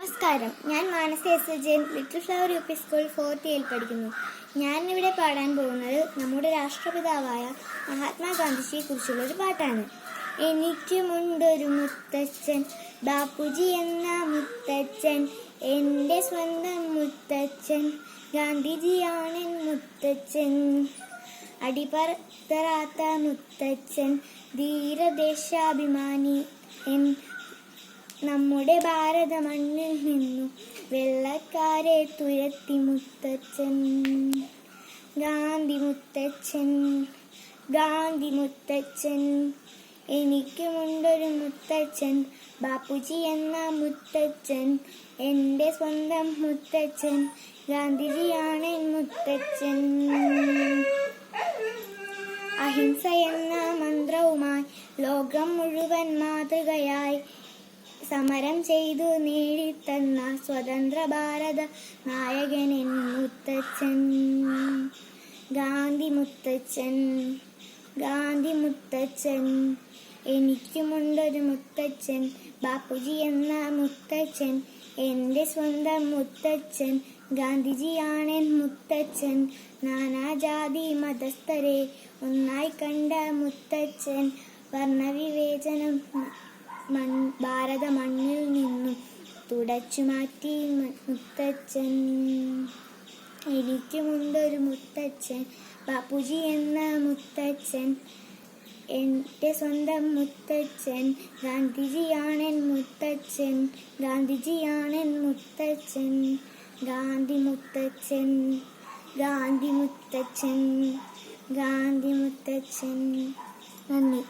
നമസ്കാരം. ഞാൻ Manasa S Jain little flower U P school 4th യിൽ പഠിക്കുന്നു. ഞാനിവിടെ പാടാൻ പോകുന്നത് നമ്മുടെ രാഷ്ട്രപിതാവായ മഹാത്മാഗാന്ധിജിയെ കുറിച്ചുള്ളൊരു പാട്ടാണ്. എനിക്കുമുണ്ടൊരു മുത്തച്ഛൻ, ബാപ്പുജി എന്ന മുത്തച്ഛൻ, എൻ്റെ സ്വന്തം മുത്തച്ഛൻ, ഗാന്ധിജിയാണെൻ മുത്തച്ഛൻ. അടിപതറാത്ത മുത്തച്ഛൻ, ധീരദേശാഭിമാനി, നമ്മുടെ ഭാരത മണ്ണിൽ നിന്നു വെള്ളക്കാരെ തുരത്തി മുത്തച്ഛൻ. ഗാന്ധി മുത്തച്ഛൻ, ഗാന്ധി മുത്തച്ഛൻ, എനിക്കുമുണ്ടൊരു മുത്തച്ഛൻ, ബാപ്പുജി എന്ന മുത്തച്ഛൻ, എൻ്റെ സ്വന്തം മുത്തച്ഛൻ, ഗാന്ധിജിയാണെൻ മുത്തച്ഛൻ. അഹിംസ എന്ന മന്ത്രവുമായി ലോകം മുഴുവൻ മാതൃകയായി സമരം ചെയ്തു നേടിത്തന്ന സ്വതന്ത്ര ഭാരത നായകനെൻ മുത്തച്ഛൻ. ഗാന്ധി മുത്തച്ഛൻ, ഗാന്ധി മുത്തച്ഛൻ, എനിക്കുമുണ്ടൊരു മുത്തച്ഛൻ, ബാപ്പുജി എന്ന മുത്തച്ഛൻ, എൻ്റെ സ്വന്തം മുത്തച്ഛൻ, ഗാന്ധിജിയാണെൻ മുത്തച്ഛൻ. നാനാജാതി മതസ്ഥരെ ഒന്നായി കണ്ട മുത്തച്ഛൻ, വർണ്ണവിവേചനം ഭാരത മണ്ണിൽ നിന്നും തുടച്ചു മാറ്റി മുത്തച്ഛൻ. എനിക്കുമുണ്ടൊരു മുത്തച്ഛൻ, ബാപ്പുജി എന്ന മുത്തച്ഛൻ, എൻ്റെ സ്വന്തം മുത്തച്ഛൻ, ഗാന്ധിജിയാണെൻ മുത്തച്ഛൻ, ഗാന്ധിജിയാണെൻ മുത്തച്ഛൻ. ഗാന്ധി മുത്തച്ഛൻ, ഗാന്ധി മുത്തച്ഛൻ, ഗാന്ധി മുത്തച്ഛൻ. നന്ദി.